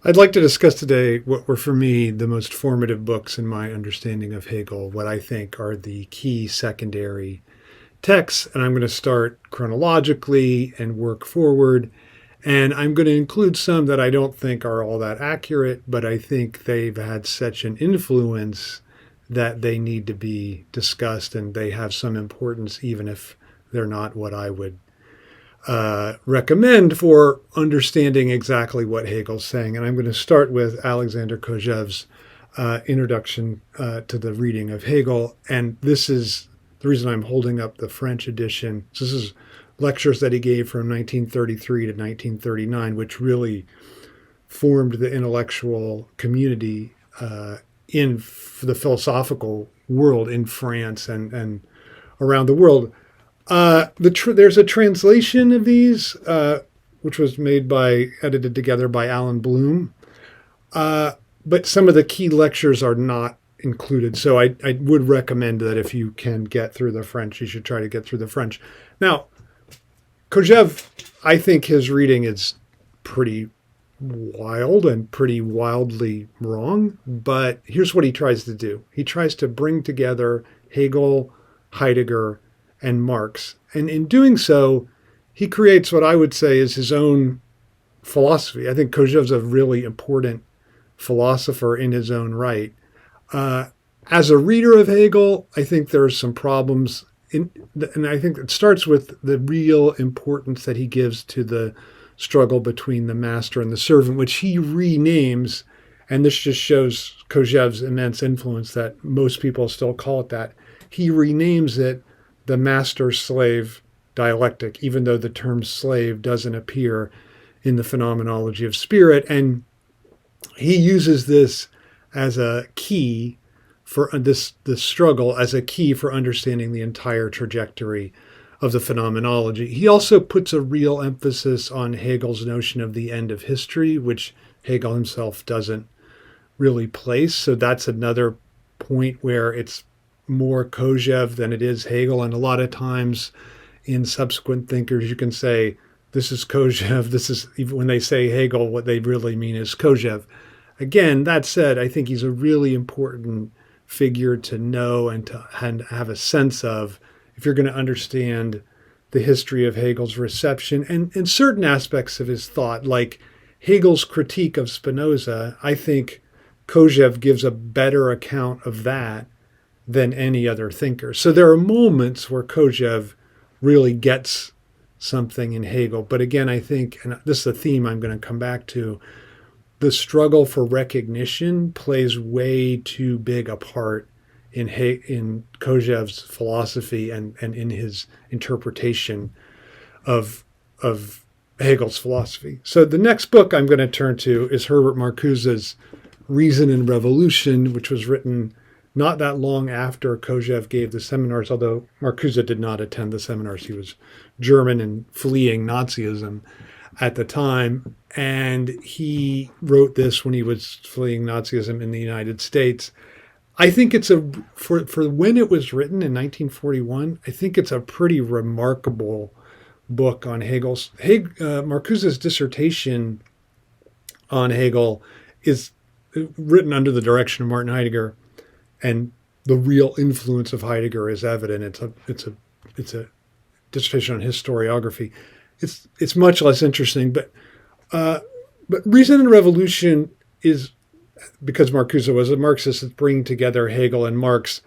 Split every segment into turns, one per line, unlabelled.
I'd like to discuss today what were for me the most formative books in my understanding of Hegel, what I think are the key secondary texts. And I'm going to start chronologically and work forward. And I'm going to include some that I don't think are all that accurate, but I think they've had such an influence that they need to be discussed and they have some importance, even if they're not what I would recommend for understanding exactly what Hegel's saying. And I'm going to start with Alexander Kojv's introduction to the reading of Hegel. And this is the reason I'm holding up the French edition. So this is lectures that he gave from 1933 to 1939, which really formed the intellectual community in the philosophical world in France and around the world. There's a translation of these, which was edited together by Alan Bloom. But some of the key lectures are not included. So I would recommend that if you can get through the French, you should try to get through the French. Now, Kojv, I think his reading is pretty wild and pretty wildly wrong. But here's what he tries to do. He tries to bring together Hegel, Heidegger, and Marx. And in doing so, he creates what I would say is his own philosophy. I think Kojv's a really important philosopher in his own right. As a reader of Hegel, I think there are some problems, and I think it starts with the real importance that he gives to the struggle between the master and the servant, which he renames, and this just shows Kojv's immense influence that most people still call it that. He renames it the master-slave dialectic, even though the term slave doesn't appear in the phenomenology of spirit. And he uses this as a key for this struggle, as a key for understanding the entire trajectory of the phenomenology. He also puts a real emphasis on Hegel's notion of the end of history, which Hegel himself doesn't really place. So that's another point where it's more Kojv than it is Hegel. And a lot of times in subsequent thinkers, you can say, this is Kojv. This is, even when they say Hegel, what they really mean is Kojv. Again, that said, I think he's a really important figure to know and to have a sense of if you're going to understand the history of Hegel's reception and certain aspects of his thought, like Hegel's critique of Spinoza. I think Kojv gives a better account of that than any other thinker. So there are moments where Kojv really gets something in Hegel. But again, I think, and this is a theme I'm going to come back to, the struggle for recognition plays way too big a part in Kojv's philosophy and in his interpretation of Hegel's philosophy. So the next book I'm going to turn to is Herbert Marcuse's Reason and Revolution, which was written not that long after Kojv gave the seminars, although Marcuse did not attend the seminars. He was German and fleeing Nazism at the time. And he wrote this when he was fleeing Nazism in the United States. I think it's for when it was written in 1941, I think it's a pretty remarkable book on Hegel's. Marcuse's dissertation on Hegel is written under the direction of Martin Heidegger, and the real influence of Heidegger is evident. It's a dissertation on historiography. It's much less interesting, but Reason and Revolution is, because Marcuse was a Marxist, it's bringing together Hegel and Marx.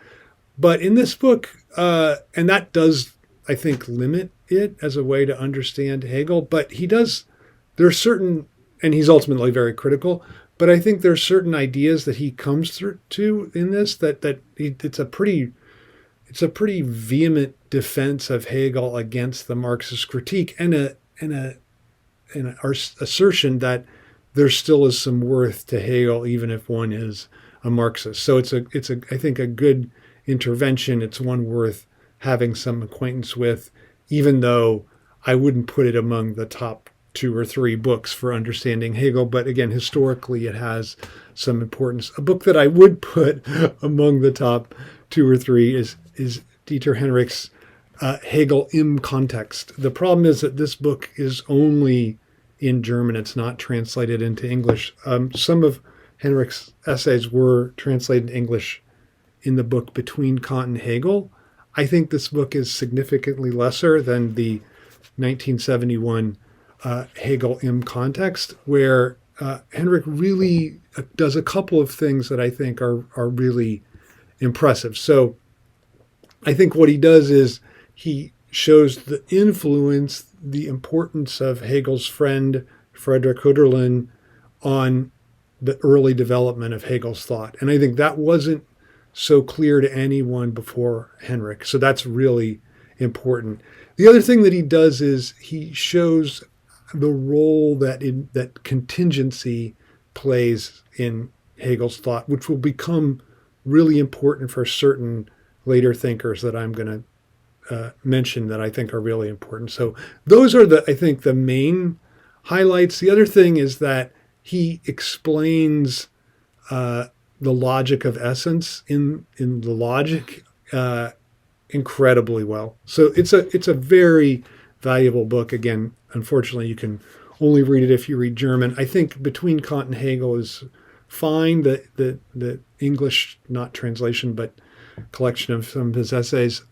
But in this book, and that does, I think, limit it as a way to understand Hegel, but there are certain, and he's ultimately very critical, but I think there are certain ideas that he comes through to in this it's a pretty vehement defense of Hegel against the Marxist critique and an assertion that there still is some worth to Hegel even if one is a Marxist. So it's I think a good intervention. It's one worth having some acquaintance with, even though I wouldn't put it among the top 2 or 3 books for understanding Hegel. But again, historically, it has some importance. A book that I would put among the top 2 or 3 is Dieter Henrich's Hegel im Kontext. The problem is that this book is only in German. It's not translated into English. Some of Henrich's essays were translated in English in the book Between Kant and Hegel. I think this book is significantly lesser than the 1971 Hegel im Kontext, where Henrich really does a couple of things that I think are really impressive. So I think what he does is he shows the influence, the importance of Hegel's friend Friedrich Hölderlin on the early development of Hegel's thought. And I think that wasn't so clear to anyone before Henrich. So that's really important. The other thing that he does is he shows the role that contingency plays in Hegel's thought, which will become really important for certain later thinkers that I'm going to mention that I think are really important. So those are I think the main highlights. The other thing is that he explains the logic of essence in the logic incredibly well. So it's a very valuable book. Again, unfortunately, you can only read it if you read German. I think Between Kant and Hegel is fine. The English, not translation, but collection of some of his essays,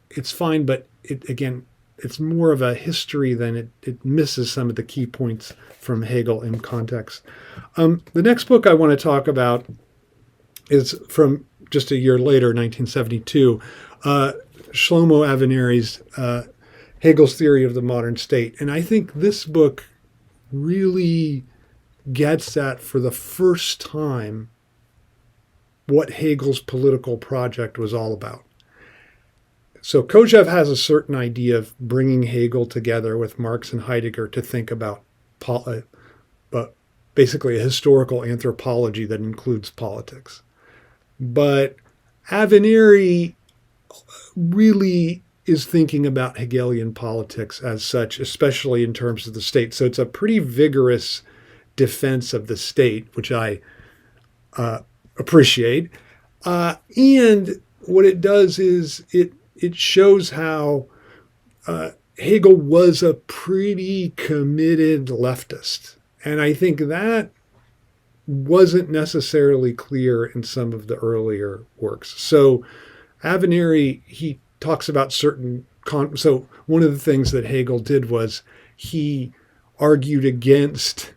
it's fine. But it's more of a history than it misses some of the key points from Hegel in context. The next book I want to talk about is from just a year later, 1972, Shlomo Avineri's Hegel's Theory of the Modern State. And I think this book really gets at, for the first time, what Hegel's political project was all about. So Kojv has a certain idea of bringing Hegel together with Marx and Heidegger to think about basically a historical anthropology that includes politics. But Avineri really is thinking about Hegelian politics as such, especially in terms of the state. So it's a pretty vigorous defense of the state, which I appreciate. And what it does is it shows how Hegel was a pretty committed leftist. And I think that wasn't necessarily clear in some of the earlier works. So Avineri, he talks about certain... So one of the things that Hegel did was he argued against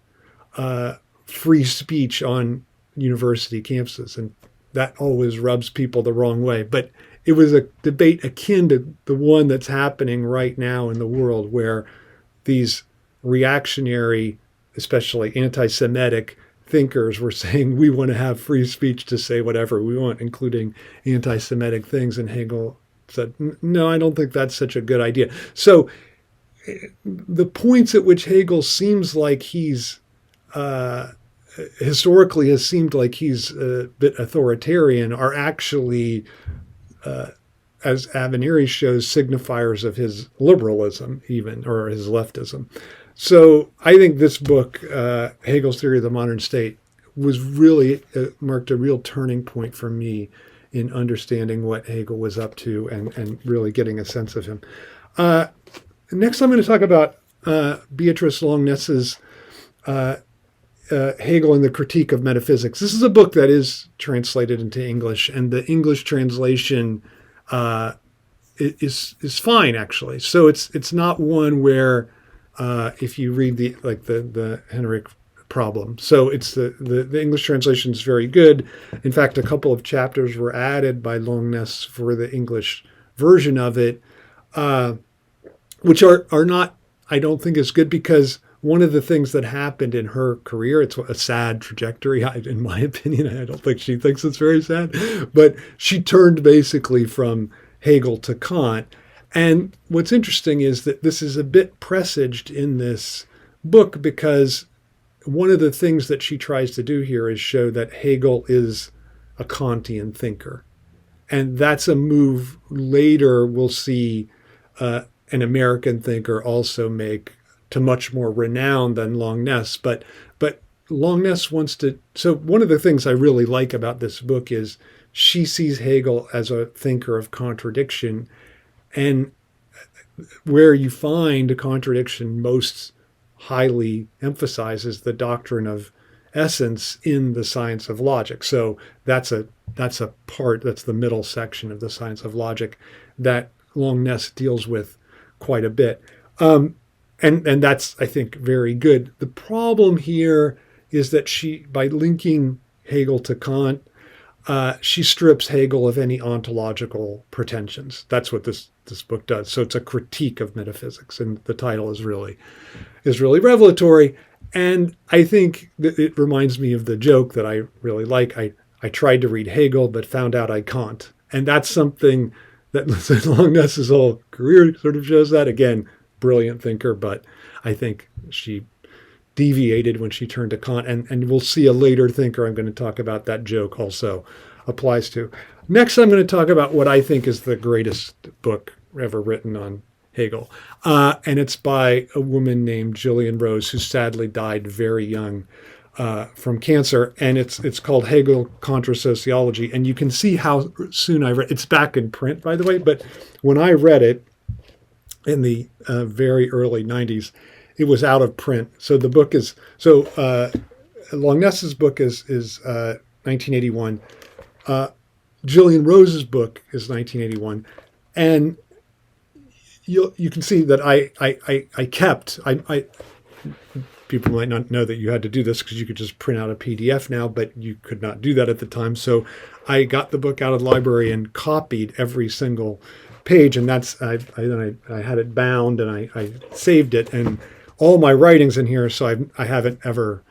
free speech on university campuses. And that always rubs people the wrong way. But it was a debate akin to the one that's happening right now in the world, where these reactionary, especially anti-Semitic thinkers were saying we want to have free speech to say whatever we want, including anti-Semitic things. And Hegel said, no, I don't think that's such a good idea. So the points at which Hegel seems like he's historically has seemed like he's a bit authoritarian are actually, as Avineri shows, signifiers of his liberalism even, or his leftism. So I think this book, Hegel's Theory of the Modern State, was really marked a real turning point for me in understanding what Hegel was up to and really getting a sense of him. Next, I'm going to talk about Beatrice Longness's Hegel and the Critique of Metaphysics. This is a book that is translated into English, and the English translation is fine, actually. So it's not one where if you read the Henrich problem. So it's the English translation is very good. In fact, a couple of chapters were added by Longness for the English version of it, which are not, I don't think, as good, because one of the things that happened in her career, it's a sad trajectory, in my opinion. I don't think she thinks it's very sad, but she turned basically from Hegel to Kant. And what's interesting is that this is a bit presaged in this book, because one of the things that she tries to do here is show that Hegel is a Kantian thinker. And that's a move later we'll see an American thinker also make, to much more renown than Longness. But Longness wants to... So one of the things I really like about this book is she sees Hegel as a thinker of contradiction. And where you find a contradiction most highly emphasizes the doctrine of essence in the science of logic. So that's a part, that's the middle section of the science of logic that Longness deals with quite a bit. And that's, I think, very good. The problem here is that by linking Hegel to Kant, she strips Hegel of any ontological pretensions. That's what this book does. So it's a critique of metaphysics, and the title is really revelatory. And I think that it reminds me of the joke that I really like. I tried to read Hegel, but found out I can't. And that's something that Longness's whole career sort of shows that. Again, brilliant thinker, but I think she deviated when she turned to Kant. And we'll see a later thinker I'm going to talk about that joke also applies to. Next, I'm going to talk about what I think is the greatest book ever written on Hegel. And it's by a woman named Gillian Rose, who sadly died very young from cancer. And it's called Hegel, Contra, Sociology. And you can see how soon I read it. It's back in print, by the way. But when I read it in the very early 90s, it was out of print. So the book is, Longness's book is 1981. Gillian Rose's book is 1981. And you can see that I kept, people might not know that you had to do this because you could just print out a PDF now, but you could not do that at the time. So I got the book out of the library and copied every single page. And that's, I had it bound and I saved it, and all my writings in here. So I haven't ever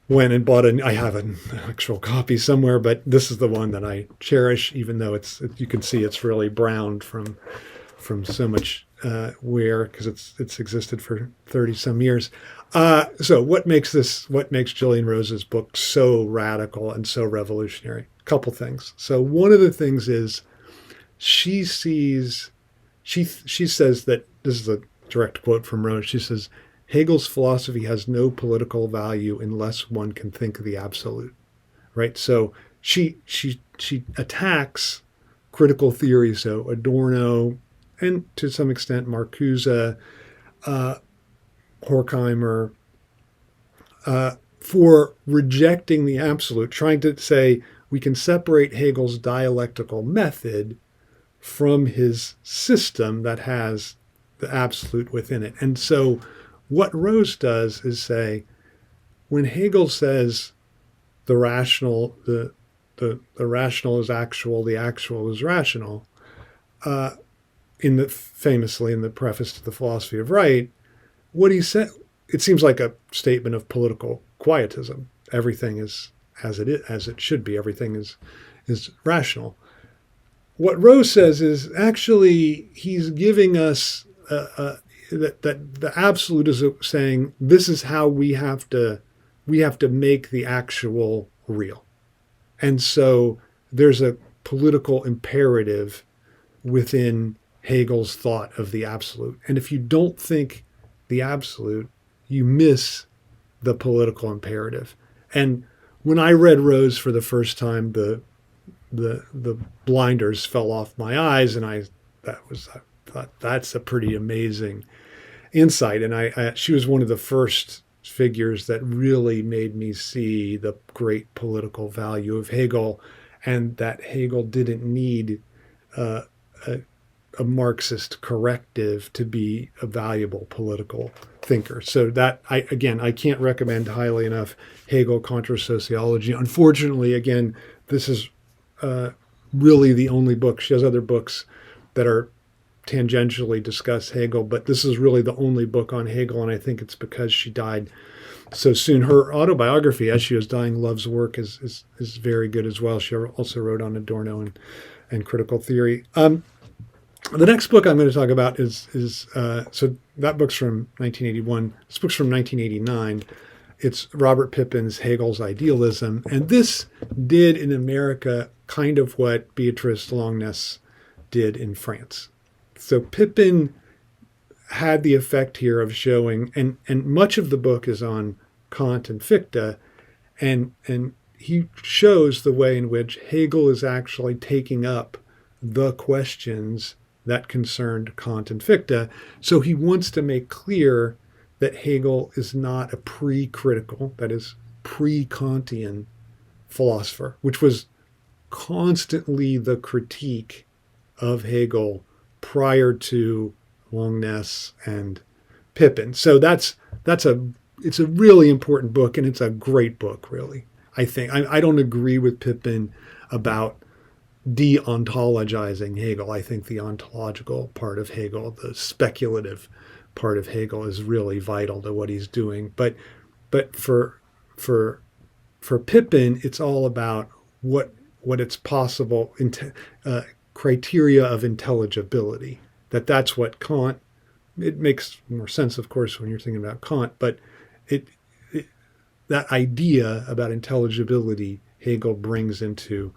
went and bought I have an actual copy somewhere, but this is the one that I cherish, even though you can see it's really browned from so much wear, because it's existed for 30 some years. So what makes Gillian Rose's book so radical and so revolutionary? A couple things. So one of the things is she says that, this is a direct quote from Rose, she says, Hegel's philosophy has no political value unless one can think of the absolute, right? So she attacks critical theory, so Adorno, and to some extent Marcuse, Horkheimer, for rejecting the absolute, trying to say we can separate Hegel's dialectical method from his system that has the absolute within it. And so what Rose does is say, when Hegel says the rational is actual, the actual is rational, famously in the preface to the Philosophy of Right, what he said, it seems like a statement of political quietism. Everything is as it should be. Everything is rational. What Rose says is actually he's giving us that the absolute is saying this is how we have to make the actual real. And so there's a political imperative within Hegel's thought of the absolute. And if you don't think the absolute, you miss the political imperative. And when I read Rose for the first time, the blinders fell off my eyes, and I thought that's a pretty amazing insight. And she was one of the first figures that really made me see the great political value of Hegel, and that Hegel didn't need a Marxist corrective to be a valuable political thinker. So that, I can't recommend highly enough Hegel, Contra, Sociology. Unfortunately, again, this is really the only book. She has other books that are tangentially discuss Hegel, but this is really the only book on Hegel, and I think it's because she died so soon. Her autobiography, as she was dying, Love's Work, is very good as well. She also wrote on Adorno and critical theory. The next book I'm going to talk about is so that book's from 1981. This book's from 1989. It's Robert Pippin's Hegel's Idealism, and this did in America kind of what Beatrice Longness did in France. So Pippin had the effect here of showing, and much of the book is on Kant and Fichte, and he shows the way in which Hegel is actually taking up the questions that concerned Kant and Fichte. So he wants to make clear that Hegel is not a pre-critical, that is, pre-Kantian philosopher, which was constantly the critique of Hegel prior to Longness and Pippin. So it's a really important book, and it's a great book, really. I think I don't agree with Pippin about de-ontologizing Hegel. I think the ontological part of Hegel, the speculative part of Hegel, is really vital to what he's doing. But for Pippin, it's all about what it's possible criteria of intelligibility. That's what Kant. It makes more sense, of course, when you're thinking about Kant, but that idea about intelligibility Hegel brings into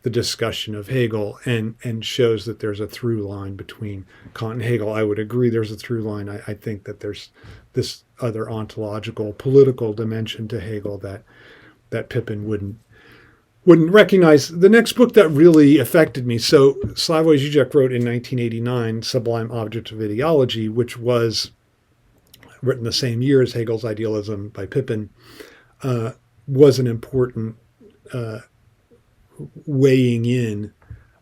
the discussion of Hegel and shows that there's a through line between Kant and Hegel. I would agree there's a through line. I think that there's this other ontological, political dimension to Hegel that Pippin wouldn't recognize. The next book that really affected me, so Slavoj Žižek wrote in 1989 Sublime Object of Ideology, which was written the same year as Hegel's Idealism by Pippin, was an important weighing in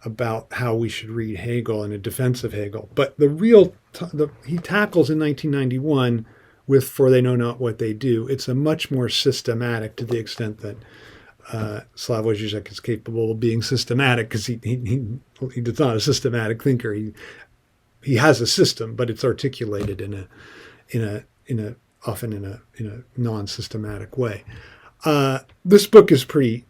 about how we should read Hegel and a defense of Hegel. But he tackles in 1991 with For They Know Not What They Do. It's a much more systematic, to the extent that Slavoj Žižek is capable of being systematic, because he's not a systematic thinker. He has a system, but it's articulated often in a non-systematic way. This book is pretty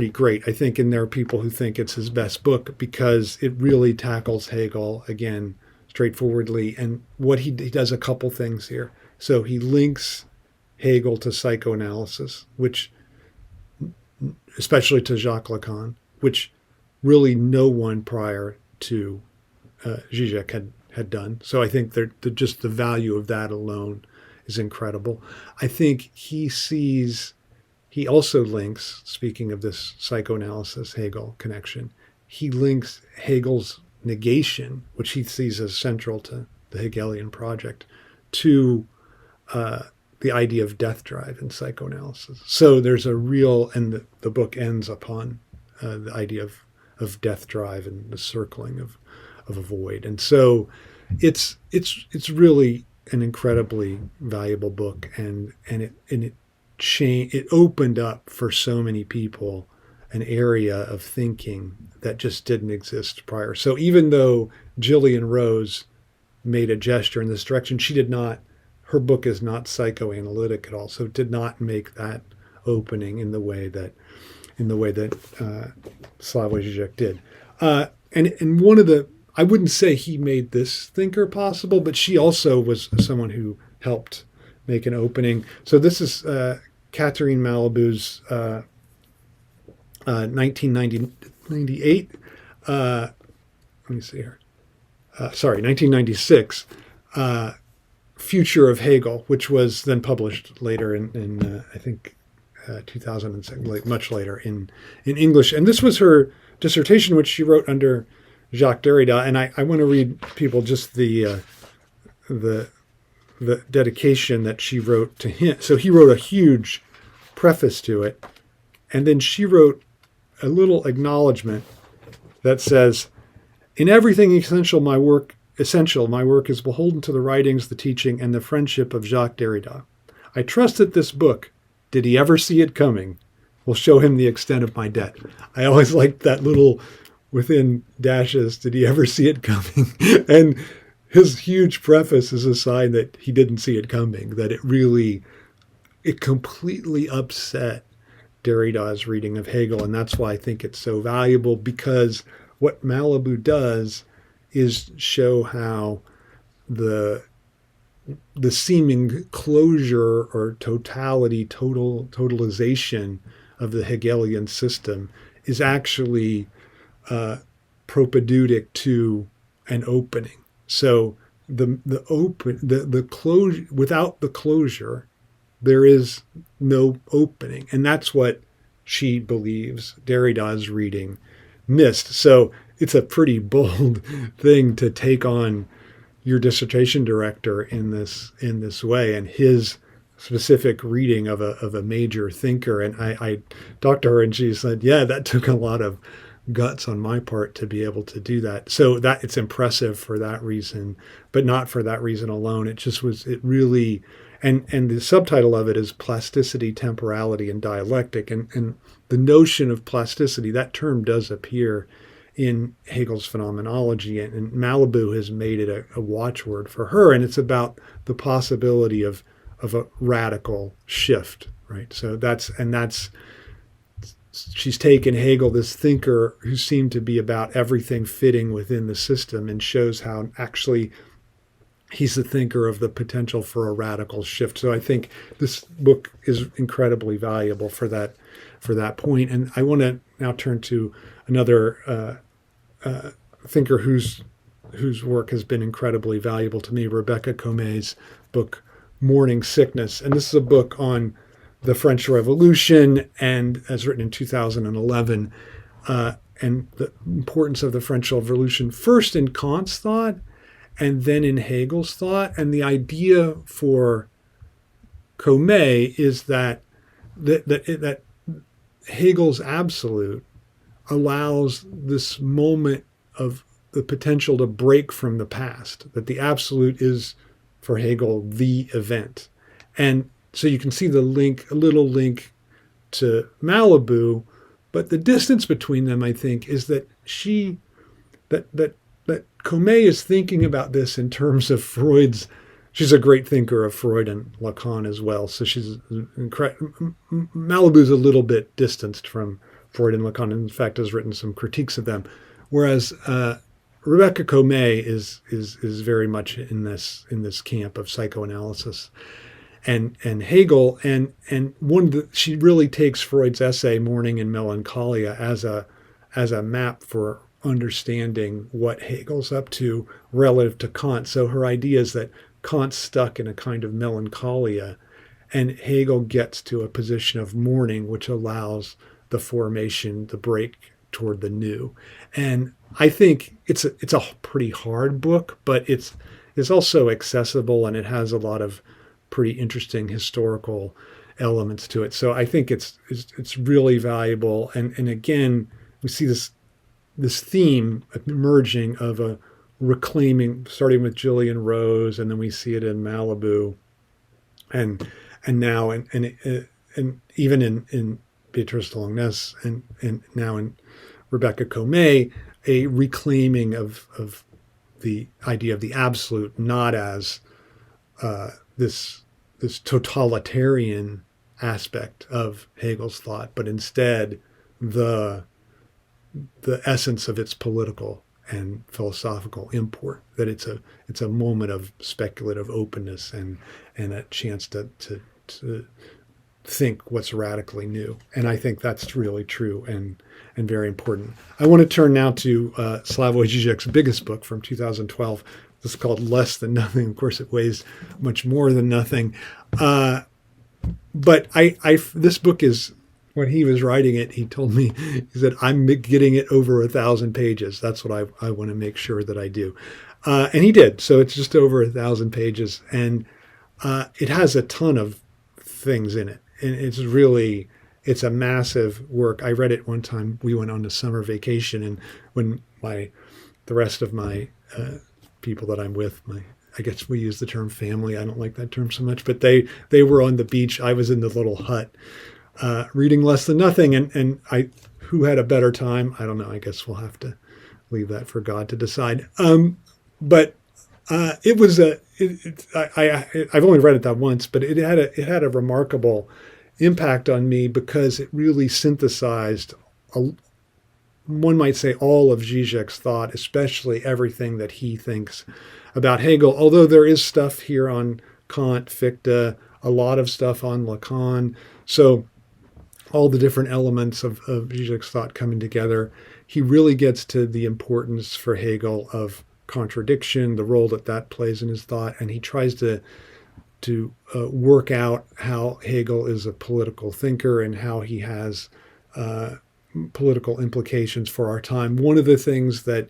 great, I think, and there are people who think it's his best book because it really tackles Hegel again straightforwardly. And what he does a couple things here. So he links Hegel to psychoanalysis, which especially to Jacques Lacan, which really no one prior to Žižek had done. So I think just the value of that alone is incredible. I think he also links, speaking of this psychoanalysis Hegel connection, he links Hegel's negation, which he sees as central to the Hegelian project, to the idea of death drive in psychoanalysis. So there's a real, and the book ends upon the idea of death drive and the circling of a void. And so it's really an incredibly valuable book, and it opened up for so many people an area of thinking that just didn't exist prior. So even though Gillian Rose made a gesture in this direction, her book is not psychoanalytic at all. So it did not make that opening in the way that Slavoj Žižek did. And one of I wouldn't say he made this thinker possible, but she also was someone who helped make an opening. So this is Catherine Malibu's 1998. Let me see here. 1996. Future of Hegel, which was then published later in I think 2006, much later in English. And this was her dissertation, which she wrote under Jacques Derrida. And I want to read people just the dedication that she wrote to him. So he wrote a huge preface to it, and then she wrote a little acknowledgement that says, "In everything essential, my work is beholden to the writings, the teaching, and the friendship of Jacques Derrida. I trust that this book, Did He Ever See It Coming?, will show him the extent of my debt." I always liked that little within dashes, "Did he ever see it coming?" And his huge preface is a sign that he didn't see it coming, that it completely upset Derrida's reading of Hegel. And that's why I think it's so valuable, because what Malibu does is show how the seeming closure or totalization of the Hegelian system is actually propedeutic to an opening. So the closure, without the closure, there is no opening, and that's what she believes Derrida's reading missed. So it's a pretty bold thing to take on your dissertation director in this way, and his specific reading of a major thinker. And I talked to her, and she said, yeah, that took a lot of guts on my part to be able to do that. So that it's impressive for that reason, but not for that reason alone. It really, and the subtitle of it is Plasticity, Temporality, and Dialectic. And the notion of plasticity, that term does appear in Hegel's phenomenology, and Malibu has made it a watchword for her. And it's about the possibility of a radical shift, right? So she's taken Hegel, this thinker who seemed to be about everything fitting within the system, and shows how actually he's the thinker of the potential for a radical shift. So I think this book is incredibly valuable for that point. And I want to now turn to another thinker whose work has been incredibly valuable to me, Rebecca Comé's book, Morning Sickness. And this is a book on the French Revolution, and as written in 2011, and the importance of the French Revolution, first in Kant's thought and then in Hegel's thought. And the idea for Comé is that Hegel's absolute allows this moment of the potential to break from the past, that the absolute is, for Hegel, the event. And so you can see a little link to Malibu, but the distance between them, I think, is that that Comé is thinking about this in terms of Freud's. She's a great thinker of Freud and Lacan as well. So Malibu's a little bit distanced from Freud and Lacan, and in fact has written some critiques of them. Whereas Rebecca Comé is very much in this camp of psychoanalysis and Hegel, and she really takes Freud's essay Mourning and Melancholia as a map for understanding what Hegel's up to relative to Kant. So her idea is that Kant's stuck in a kind of melancholia, and Hegel gets to a position of mourning, which allows the formation, the break toward the new. And I think it's a pretty hard book, but it's also accessible, and it has a lot of pretty interesting historical elements to it. So I think it's really valuable. And again, we see this theme emerging of a reclaiming, starting with Gillian Rose, and then we see it in Malibu, and now and even in Beatrice de Langness, and now in Rebecca Comé, a reclaiming of the idea of the absolute, not as this totalitarian aspect of Hegel's thought, but instead the essence of its political and philosophical import. That it's a moment of speculative openness and a chance to think what's radically new. And I think that's really true and very important. I want to turn now to Slavoj Žižek's biggest book from 2012. This is called Less Than Nothing. Of course, it weighs much more than nothing. But this book is, when he was writing it, he told me, he said, I'm getting it over 1,000 pages. That's what I want to make sure that I do. And he did. So it's just over 1,000 pages. And it has a ton of things in it. And it's a massive work. I read it one time. We went on a summer vacation, and when the rest of my people that I'm with, I guess we use the term family. I don't like that term so much, but they were on the beach. I was in the little hut reading Less Than Nothing, and who had a better time? I don't know. I guess we'll have to leave that for God to decide. But it was I've only read it that once, but it had a remarkable impact on me because it really synthesized, one might say, all of Žižek's thought, especially everything that he thinks about Hegel. Although there is stuff here on Kant, Fichte, a lot of stuff on Lacan. So all the different elements of Žižek's thought coming together, he really gets to the importance for Hegel of contradiction, the role that plays in his thought, and he tries to work out how Hegel is a political thinker and how he has political implications for our time. One of the things that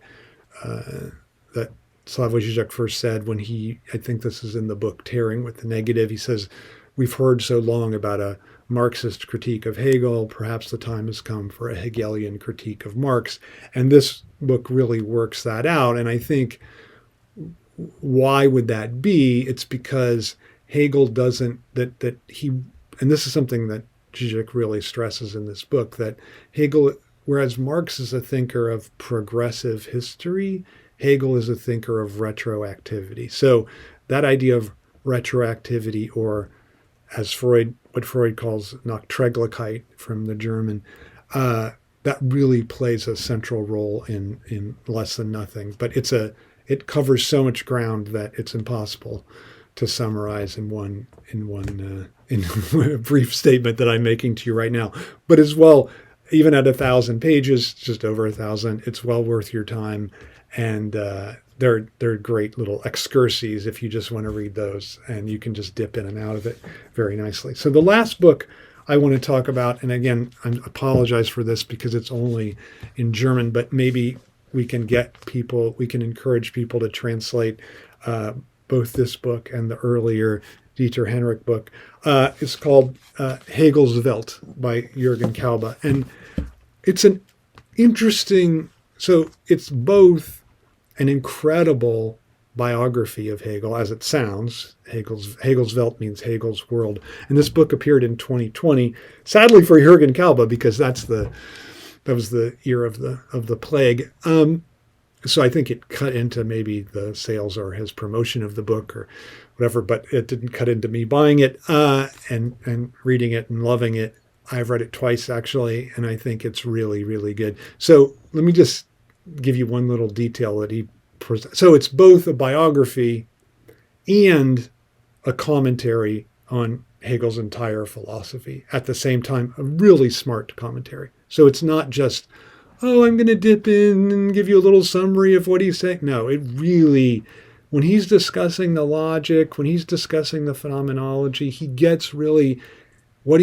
Slavoj Žižek first said when I think this is in the book Tearing with the Negative, he says, we've heard so long about a Marxist critique of Hegel, perhaps the time has come for a Hegelian critique of Marx. And this book really works that out. And I think, why would that be? It's because Hegel doesn't, and this is something that Žižek really stresses in this book, that Hegel, whereas Marx is a thinker of progressive history, Hegel is a thinker of retroactivity. So that idea of retroactivity, or as what Freud calls Nachträglichkeit from the German, that really plays a central role in Less Than Nothing. But it covers so much ground that it's impossible to summarize in one a brief statement that I'm making to you right now. But as well, even at 1,000 pages, just over 1,000, it's well worth your time. And they're great little excursions if you just want to read those, and you can just dip in and out of it very nicely. So the last book I want to talk about, and again, I apologize for this because it's only in German, but maybe we can encourage people to translate both this book and the earlier Dieter Henrich book. It's called Hegels Velt by Jürgen Kalbe. And it's an interesting, so it's both an incredible biography of Hegel, as it sounds. Hegels Welt means Hegel's world. And this book appeared in 2020, sadly for Jürgen Kalbe, because that was the year of the plague. So I think it cut into maybe the sales or his promotion of the book or whatever, but it didn't cut into me buying it and reading it and loving it. I've read it twice, actually, and I think it's really, really good. So let me just give you one little detail that he presents. So it's both a biography and a commentary on Hegel's entire philosophy at the same time, a really smart commentary. So it's not just, oh, I'm going to dip in and give you a little summary of what he's saying. No, it really, when he's discussing the logic, when he's discussing the phenomenology, he gets really what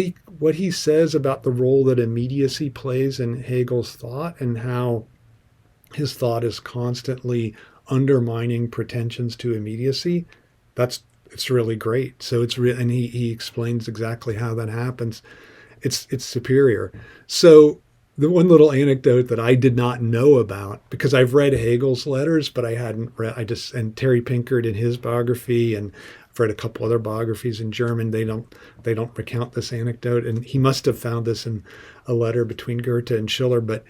he says about the role that immediacy plays in Hegel's thought and how his thought is constantly undermining pretensions to immediacy. It's really great. So and he explains exactly how that happens. It's superior. So the one little anecdote that I did not know about, because I've read Hegel's letters, but I hadn't read, and Terry Pinkert in his biography, and I've read a couple other biographies in German. They don't recount this anecdote, and he must have found this in a letter between Goethe and Schiller. But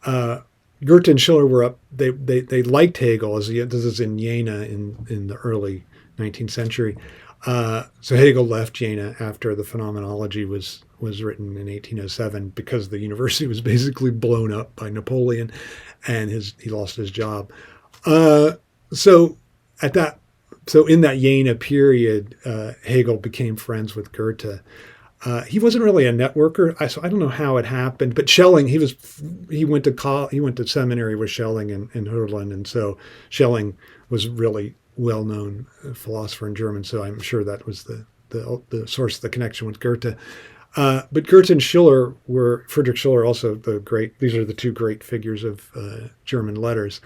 Goethe and Schiller were up. They liked Hegel, this is in Jena in the early 19th century. So Hegel left Jena after the Phenomenology was written in 1807 because the university was basically blown up by Napoleon, and he lost his job. So in that Jena period, Hegel became friends with Goethe. He wasn't really a networker, so I don't know how it happened. But Schelling, he went to seminary with Schelling and Hölderlin, and so Schelling was really well-known philosopher in German. So I'm sure that was the source of the connection with Goethe. But Goethe and Schiller Friedrich Schiller, also these are the two great figures of German letters.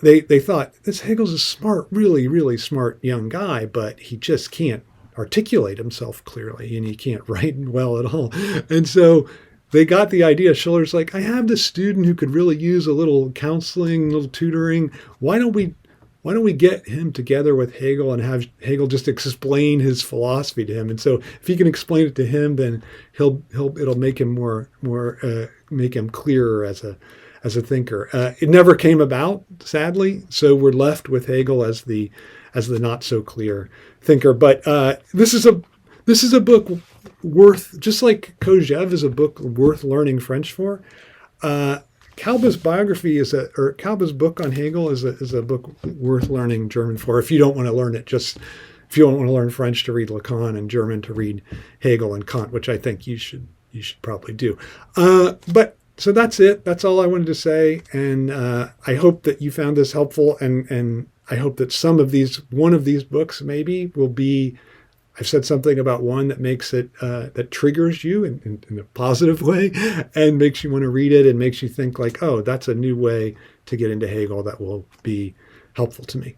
They thought, this Hegel's a smart, really, really smart young guy, but he just can't articulate himself clearly, and he can't write well at all. And so they got the idea. Schiller's like, I have this student who could really use a little counseling, a little tutoring. Why don't we get him together with Hegel and have Hegel just explain his philosophy to him? And so if he can explain it to him, then it'll make him make him clearer as a thinker. It never came about, sadly. So we're left with Hegel as the not so clear thinker. But this is a book worth, just like Kojv is a book worth learning French for. Kalbe's biography Kalbe's book on Hegel is a book worth learning German for. If you don't want to learn it, if you don't want to learn French to read Lacan and German to read Hegel and Kant, which I think you should probably do. But so that's it. That's all I wanted to say, and I hope that you found this helpful, and I hope that one of these books maybe will be. I've said something about one that makes it, that triggers you in a positive way and makes you want to read it and makes you think like, oh, that's a new way to get into Hegel that will be helpful to me.